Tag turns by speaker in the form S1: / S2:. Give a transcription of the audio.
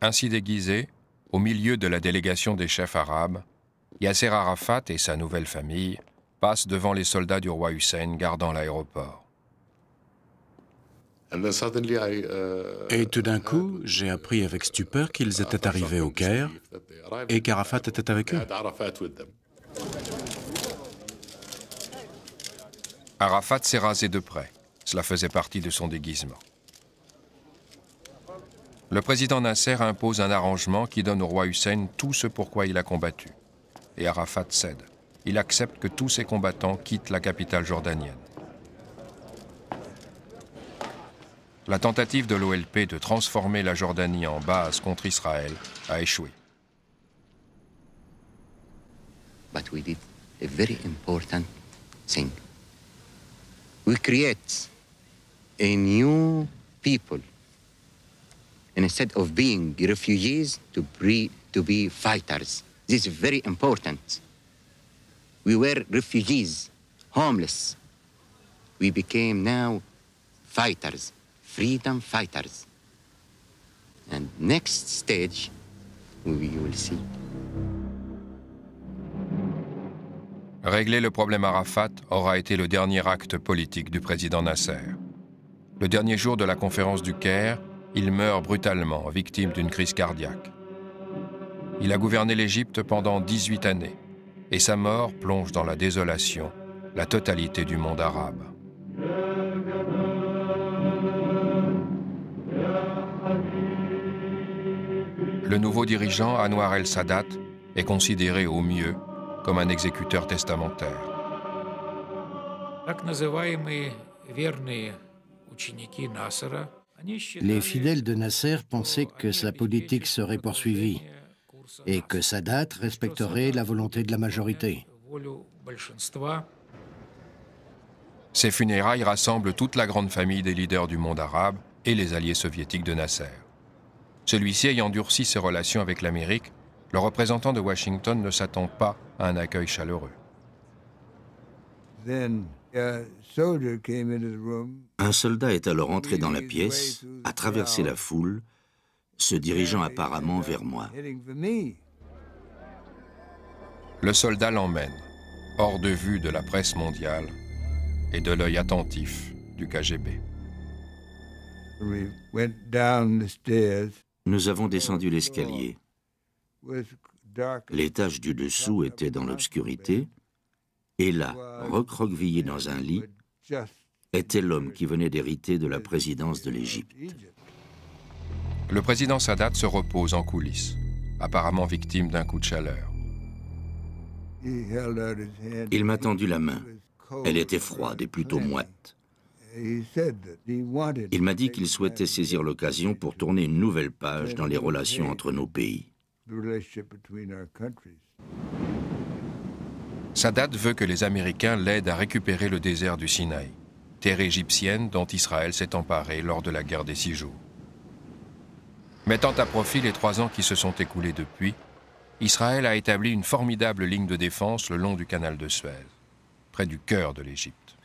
S1: Ainsi déguisé, au milieu de la délégation des chefs arabes, Yasser Arafat et sa nouvelle famille passent devant les soldats du roi Hussein gardant l'aéroport.
S2: Et tout d'un coup, j'ai appris avec stupeur qu'ils étaient arrivés au Caire et qu'Arafat était avec eux.
S1: Arafat s'est rasé de près. Cela faisait partie de son déguisement. Le président Nasser impose un arrangement qui donne au roi Hussein tout ce pour quoi il a combattu. Et Arafat cède. Il accepte que tous ses combattants quittent la capitale jordanienne. La tentative de l'OLP de transformer la Jordanie en base contre Israël a échoué.
S3: But we did a very important thing. We create a new people. And instead of being refugees, to be fighters. This is very important. We were refugees, homeless. We became now fighters, freedom fighters. And next stage, we will see.
S1: Régler le problème Arafat aura été le dernier acte politique du président Nasser. Le dernier jour de la conférence du Caire, il meurt brutalement, victime d'une crise cardiaque. Il a gouverné l'Égypte pendant 18 années, et sa mort plonge dans la désolation la totalité du monde arabe. Le nouveau dirigeant, Anwar el-Sadat, est considéré au mieux comme un exécuteur testamentaire.
S4: Les fidèles de Nasser pensaient que sa politique serait poursuivie et que Sadat respecterait la volonté de la majorité.
S1: Ces funérailles rassemblent toute la grande famille des leaders du monde arabe et les alliés soviétiques de Nasser. Celui-ci ayant durci ses relations avec l'Amérique, le représentant de Washington ne s'attend pas à un accueil chaleureux.
S5: Un soldat est alors entré dans la pièce, a traversé la foule, se dirigeant apparemment vers moi.
S1: Le soldat l'emmène, hors de vue de la presse mondiale et de l'œil attentif du KGB.
S5: Nous avons descendu l'escalier. L'étage du dessous était dans l'obscurité, et là, recroquevillé dans un lit, était l'homme qui venait d'hériter de la présidence de l'Égypte.
S1: Le président Sadat se repose en coulisses, apparemment victime d'un coup de chaleur.
S5: Il m'a tendu la main. Elle était froide et plutôt moite. Il m'a dit qu'il souhaitait saisir l'occasion pour tourner une nouvelle page dans les relations entre nos pays.
S1: Sadat veut que les Américains l'aident à récupérer le désert du Sinaï, terre égyptienne dont Israël s'est emparé lors de la guerre des 6 jours. Mettant à profit les 3 ans qui se sont écoulés depuis, Israël a établi une formidable ligne de défense le long du canal de Suez, près du cœur de l'Égypte.